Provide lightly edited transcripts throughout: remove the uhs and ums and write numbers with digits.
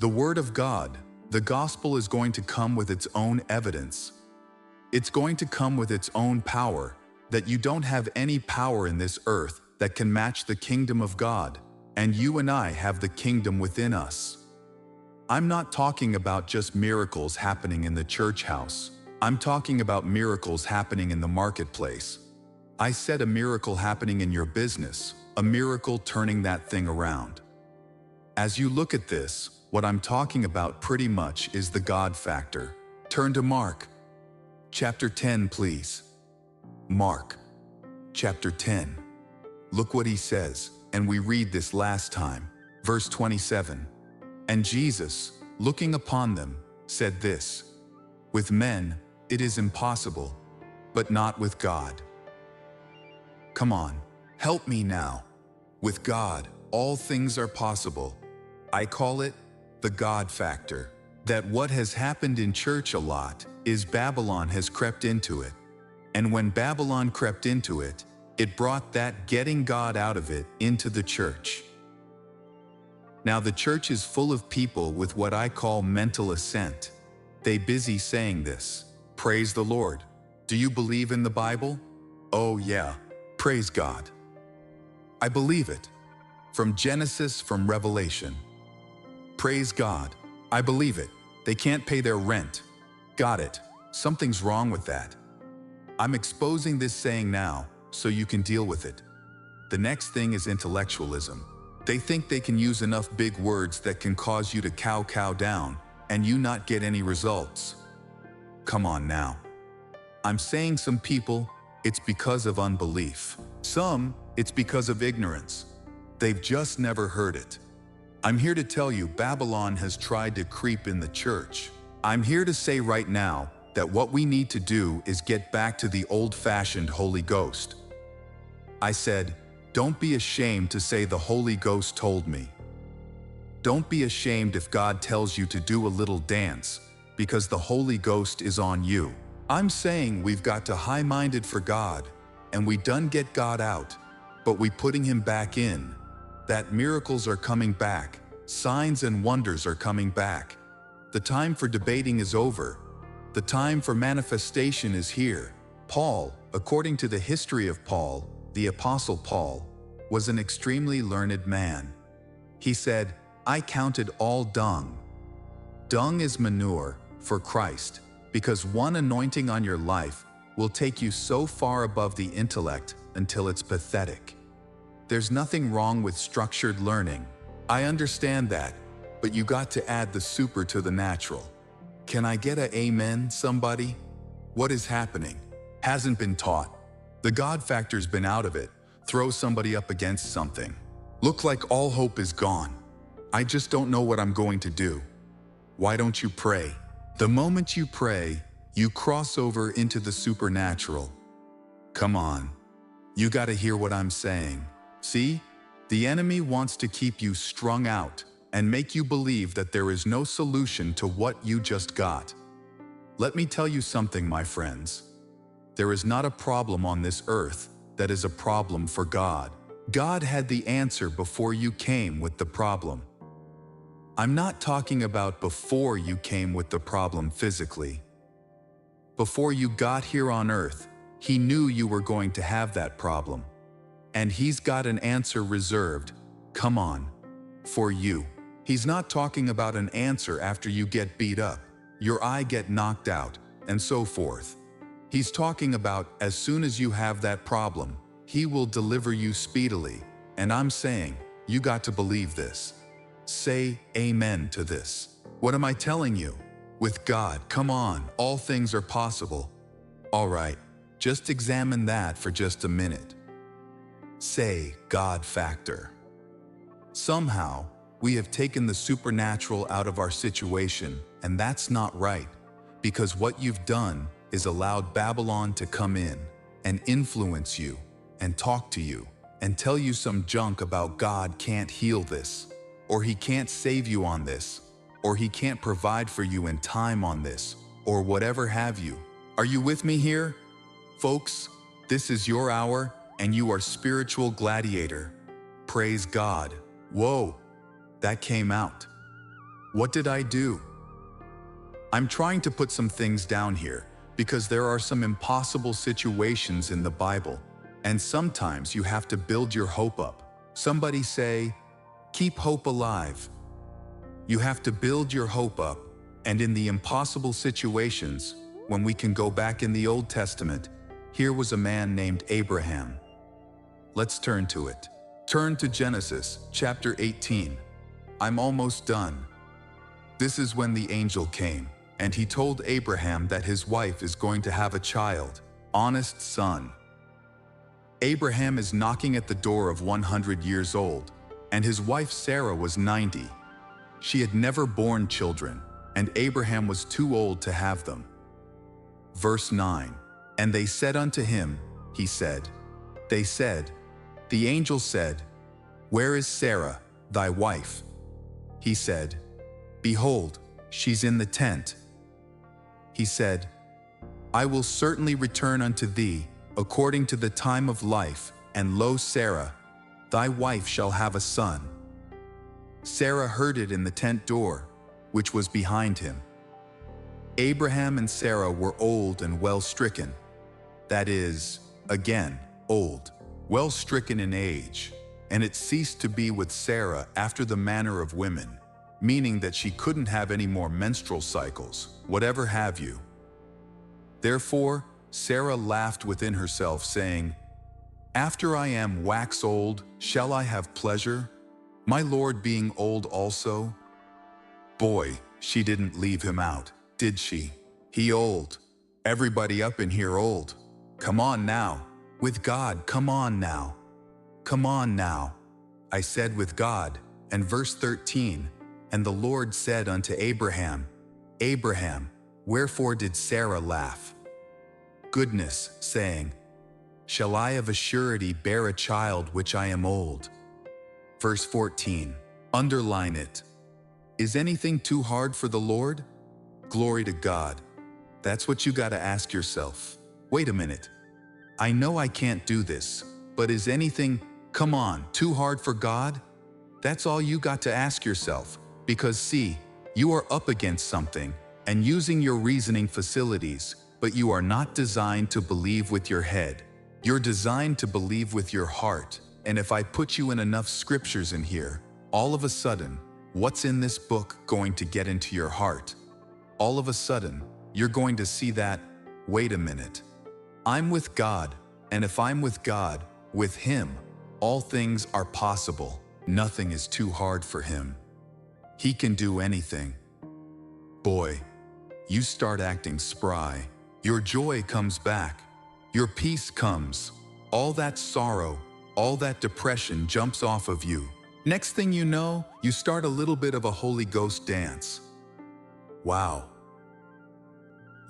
The Word of God, the gospel, is going to come with its own evidence. It's going to come with its own power, that you don't have any power in this earth that can match the kingdom of God, and you and I have the kingdom within us. I'm not talking about just miracles happening in the church house. I'm talking about miracles happening in the marketplace. I said a miracle happening in your business, a miracle turning that thing around. As you look at this, what I'm talking about pretty much is the God factor. Turn to Mark. Chapter 10, please. Mark. Chapter 10. Look what he says, and we read this last time. Verse 27. And Jesus, looking upon them, said this, With men, it is impossible, but not with God. Come on, help me now. With God, all things are possible. I call it the God factor. That what has happened in church a lot is Babylon has crept into it. And when Babylon crept into it, it brought that getting God out of it into the church. Now the church is full of people with what I call mental assent. They busy saying this, praise the Lord. Do you believe in the Bible? Oh yeah, praise God. I believe it. From Genesis, from Revelation. Praise God. I believe it. They can't pay their rent. Got it. Something's wrong with that. I'm exposing this saying now, so you can deal with it. The next thing is intellectualism. They think they can use enough big words that can cause you to cow down, and you not get any results. Come on now. I'm saying some people, it's because of unbelief. Some, it's because of ignorance. They've just never heard it. I'm here to tell you Babylon has tried to creep in the church. I'm here to say right now that what we need to do is get back to the old-fashioned Holy Ghost. I said, don't be ashamed to say the Holy Ghost told me. Don't be ashamed if God tells you to do a little dance, because the Holy Ghost is on you. I'm saying we've got to high-minded for God, and we done get God out, but we putting him back in. That miracles are coming back, signs and wonders are coming back. The time for debating is over. The time for manifestation is here. Paul, according to the history of Paul, the Apostle Paul, was an extremely learned man. He said, I counted all dung. Dung is manure for Christ, because one anointing on your life will take you so far above the intellect until it's pathetic. There's nothing wrong with structured learning. I understand that, but you got to add the super to the natural. Can I get a amen, somebody? What is happening? Hasn't been taught. The God factor's been out of it. Throw somebody up against something. Look like all hope is gone. I just don't know what I'm going to do. Why don't you pray? The moment you pray, you cross over into the supernatural. Come on. You gotta hear what I'm saying. See? The enemy wants to keep you strung out and make you believe that there is no solution to what you just got. Let me tell you something, my friends. There is not a problem on this earth that is a problem for God. God had the answer before you came with the problem. I'm not talking about before you came with the problem physically. Before you got here on earth, he knew you were going to have that problem. And he's got an answer reserved, come on, for you. He's not talking about an answer after you get beat up, your eye get knocked out, and so forth. He's talking about as soon as you have that problem, he will deliver you speedily. And I'm saying, you got to believe this. Say amen to this. What am I telling you? With God, come on, all things are possible. All right, just examine that for just a minute. Say God factor. Somehow, we have taken the supernatural out of our situation, and that's not right, because what you've done is allowed Babylon to come in and influence you and talk to you and tell you some junk about God can't heal this, or he can't save you on this, or he can't provide for you in time on this, or whatever have you. Are you with me here? Folks, this is your hour, and you are spiritual gladiator. Praise God. Whoa, that came out. What did I do? I'm trying to put some things down here because there are some impossible situations in the Bible, and sometimes you have to build your hope up. Somebody say, keep hope alive. You have to build your hope up, and in the impossible situations, when we can go back in the Old Testament, here was a man named Abraham. Let's turn to it. Turn to Genesis chapter 18. I'm almost done. This is when the angel came, and he told Abraham that his wife is going to have a child, honest son. Abraham is knocking at the door of 100 years old, and his wife Sarah was 90. She had never borne children, and Abraham was too old to have them. Verse 9, and they said unto him, he said, they said, the angel said, where is Sarah, thy wife? He said, behold, she's in the tent. He said, I will certainly return unto thee, according to the time of life, and lo, Sarah, thy wife shall have a son. Sarah heard it in the tent door, which was behind him. Abraham and Sarah were old and well-stricken. That is, again, old, well-stricken in age, and it ceased to be with Sarah after the manner of women, meaning that she couldn't have any more menstrual cycles, whatever have you. Therefore, Sarah laughed within herself, saying, after I am wax old, shall I have pleasure, my Lord being old also? Boy, she didn't leave him out, did she? He old. Everybody up in here old. Come on now. With God, come on now. Come on now. I said with God. And verse 13, and the Lord said unto Abraham, Abraham, wherefore did Sarah laugh? Goodness, saying, shall I of a surety bear a child which I am old? Verse 14, underline it. Is anything too hard for the Lord? Glory to God. That's what you gotta ask yourself. Wait a minute. I know I can't do this, but is anything, come on, too hard for God? That's all you got to ask yourself, because see, you are up against something and using your reasoning facilities, but you are not designed to believe with your head. You're designed to believe with your heart, and if I put you in enough scriptures in here, all of a sudden, what's in this book going to get into your heart? All of a sudden, you're going to see that, wait a minute. I'm with God, and if I'm with God, with Him, all things are possible. Nothing is too hard for Him. He can do anything. Boy, you start acting spry. Your joy comes back. Your peace comes. All that sorrow, all that depression jumps off of you. Next thing you know, you start a little bit of a Holy Ghost dance. Wow.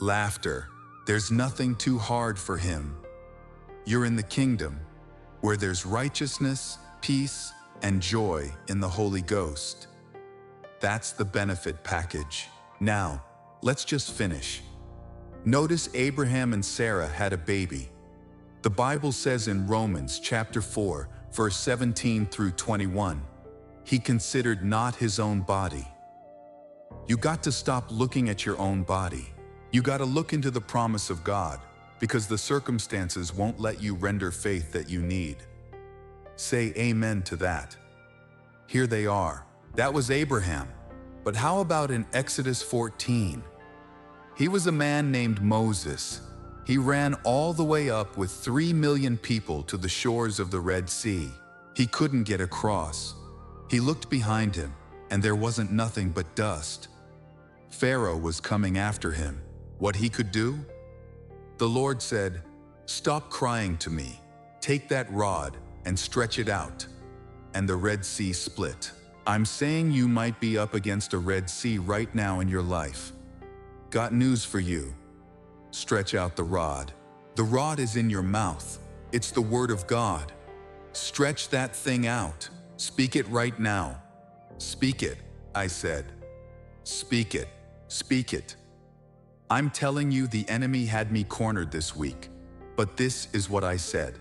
Laughter. There's nothing too hard for Him. You're in the kingdom, where there's righteousness, peace, and joy in the Holy Ghost. That's the benefit package. Now, let's just finish. Notice Abraham and Sarah had a baby. The Bible says in Romans chapter 4, verse 17 through 21, he considered not his own body. You got to stop looking at your own body. You got to look into the promise of God, because the circumstances won't let you render faith that you need. Say amen to that. Here they are. That was Abraham. But how about in Exodus 14? He was a man named Moses. He ran all the way up with 3 million people to the shores of the Red Sea. He couldn't get across. He looked behind him, and there wasn't nothing but dust. Pharaoh was coming after him. What he could do? The Lord said, "Stop crying to me. Take that rod and stretch it out." And the Red Sea split. I'm saying you might be up against a Red Sea right now in your life. Got news for you. Stretch out the rod. The rod is in your mouth. It's the Word of God. Stretch that thing out. Speak it right now. Speak it, I said. Speak it. Speak it. I'm telling you, the enemy had me cornered this week. But this is what I said.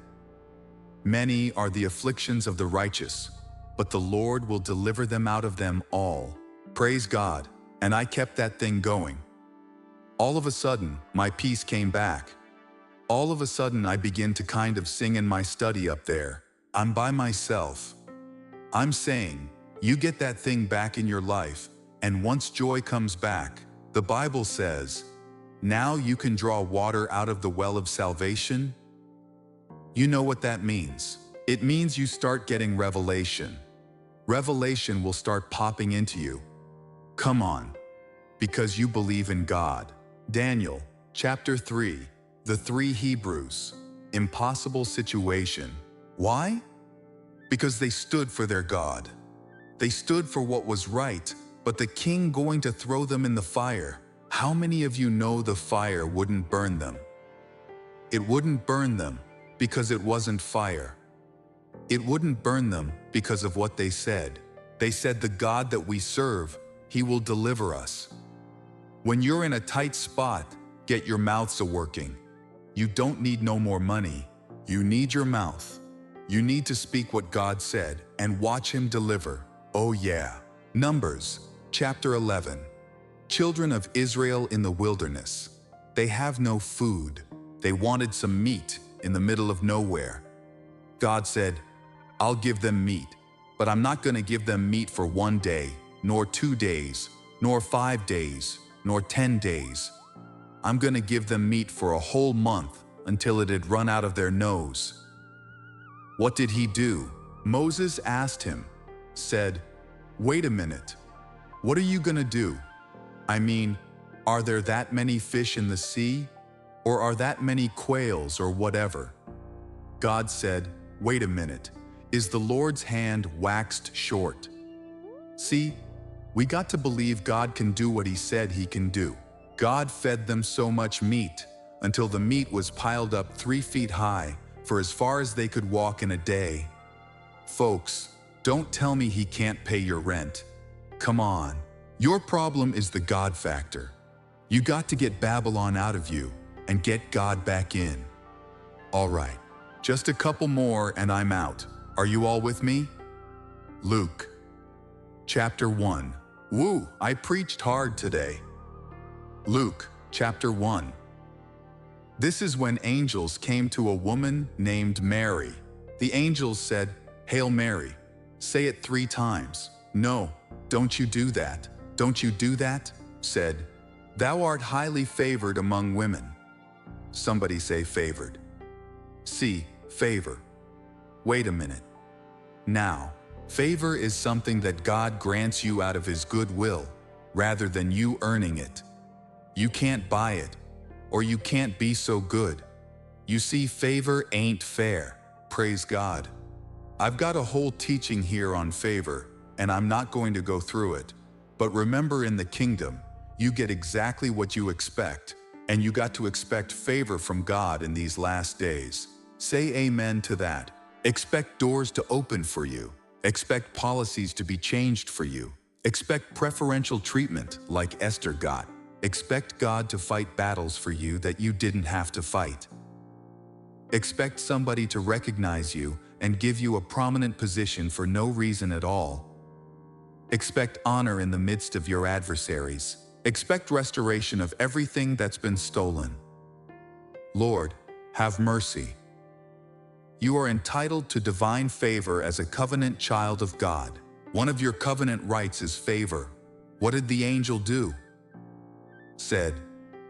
Many are the afflictions of the righteous, but the Lord will deliver them out of them all. Praise God. And I kept that thing going. All of a sudden, my peace came back. All of a sudden I begin to kind of sing in my study up there. I'm by myself. I'm saying, you get that thing back in your life, and once joy comes back, the Bible says, now you can draw water out of the well of salvation. You know what that means. It means you start getting revelation. Revelation will start popping into you. Come on. Because you believe in God. Daniel, chapter 3, the 3 Hebrews. Impossible situation. Why? Because they stood for their God. They stood for what was right, but the king going to throw them in the fire. How many of you know the fire wouldn't burn them? It wouldn't burn them because it wasn't fire. It wouldn't burn them because of what they said. They said the God that we serve, He will deliver us. When you're in a tight spot, get your mouths a-working. You don't need no more money. You need your mouth. You need to speak what God said and watch Him deliver. Oh yeah. Numbers, chapter 11. Children of Israel in the wilderness. They have no food. They wanted some meat in the middle of nowhere. God said, I'll give them meat, but I'm not going to give them meat for 1 day, nor 2 days, nor 5 days, nor 10 days. I'm going to give them meat for a whole month until it had run out of their nose. What did He do? Moses asked him, said, wait a minute. What are you going to do? I mean, are there that many fish in the sea? Or are that many quails or whatever? God said, wait a minute. Is the Lord's hand waxed short? See, we got to believe God can do what He said He can do. God fed them so much meat until the meat was piled up 3 feet high for as far as they could walk in a day. Folks, don't tell me He can't pay your rent. Come on. Your problem is the God factor. You got to get Babylon out of you and get God back in. All right, just a couple more and I'm out. Are you all with me? Luke, chapter 1. Woo, I preached hard today. Luke, chapter 1. This is when angels came to a woman named Mary. The angels said, Hail Mary. Say it 3 times. No, don't you do that. Don't you do that? Said, Thou art highly favored among women. Somebody say favored. See, favor. Wait a minute. Now, favor is something that God grants you out of His goodwill, rather than you earning it. You can't buy it, or you can't be so good. You see, favor ain't fair. Praise God. I've got a whole teaching here on favor, and I'm not going to go through it. But remember, in the kingdom, you get exactly what you expect, and you got to expect favor from God in these last days. Say amen to that. Expect doors to open for you. Expect policies to be changed for you. Expect preferential treatment like Esther got. Expect God to fight battles for you that you didn't have to fight. Expect somebody to recognize you and give you a prominent position for no reason at all. Expect honor in the midst of your adversaries. Expect restoration of everything that's been stolen. Lord, have mercy. You are entitled to divine favor as a covenant child of God. One of your covenant rights is favor. What did the angel do? Said,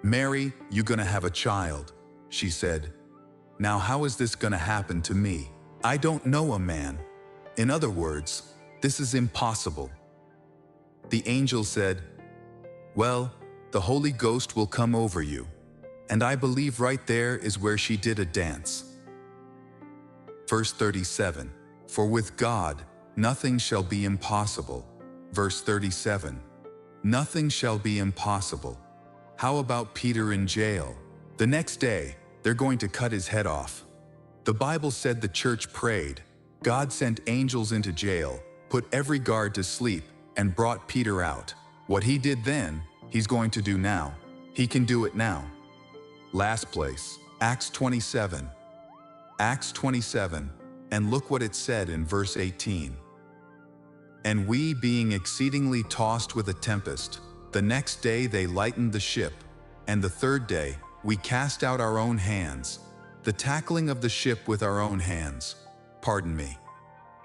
Mary, you're gonna have a child. She said, now how is this gonna happen to me? I don't know a man. In other words, this is impossible. The angel said, well, the Holy Ghost will come over you. And I believe right there is where she did a dance. Verse 37, for with God, nothing shall be impossible. Verse 37, nothing shall be impossible. How about Peter in jail? The next day, they're going to cut his head off. The Bible said the church prayed. God sent angels into jail, put every guard to sleep, and brought Peter out. What he did then, he's going to do now. He can do it now. Last place, Acts 27. Acts 27, and look what it said in verse 18. And we, being exceedingly tossed with a tempest, the next day they lightened the ship, and the third day we cast out our own hands, the tackling of the ship with our own hands. Pardon me,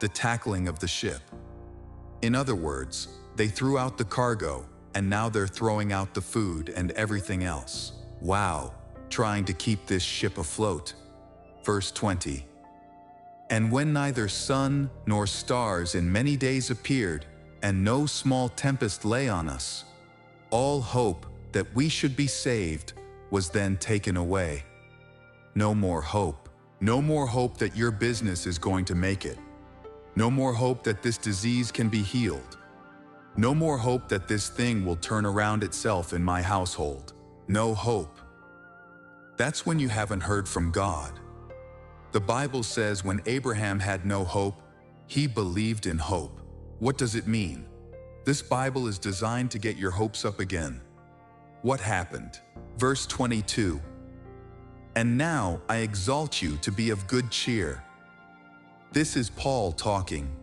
the tackling of the ship. In other words, they threw out the cargo, and now they're throwing out the food and everything else. Wow, trying to keep this ship afloat. Verse 20. And when neither sun nor stars in many days appeared, and no small tempest lay on us, all hope that we should be saved was then taken away. No more hope. No more hope that your business is going to make it. No more hope that this disease can be healed. No more hope that this thing will turn around itself in my household. No hope. That's when you haven't heard from God. The Bible says when Abraham had no hope, he believed in hope. What does it mean? This Bible is designed to get your hopes up again. What happened? Verse 22. And now I exalt you to be of good cheer. This is Paul talking.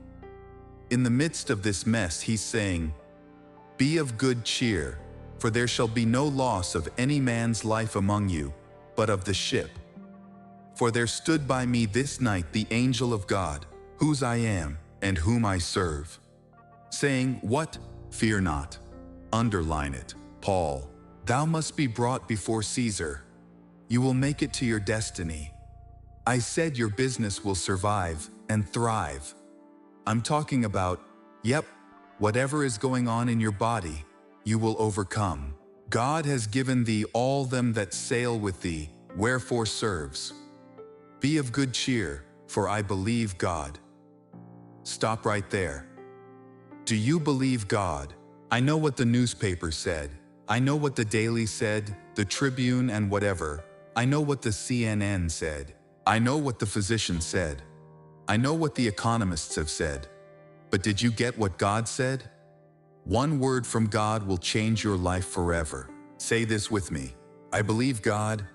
In the midst of this mess, he's saying, be of good cheer, for there shall be no loss of any man's life among you, but of the ship. For there stood by me this night the angel of God, whose I am, and whom I serve, saying, what? Fear not. Underline it, Paul. Thou must be brought before Caesar. You will make it to your destiny. I said your business will survive and thrive. I'm talking about, yep, whatever is going on in your body, you will overcome. God has given thee all them that sail with thee, wherefore serves. Be of good cheer, for I believe God. Stop right there. Do you believe God? I know what the newspaper said. I know what the Daily said, the Tribune and whatever. I know what the CNN said. I know what the physician said. I know what the economists have said. But did you get what God said? One word from God will change your life forever. Say this with me. I believe God,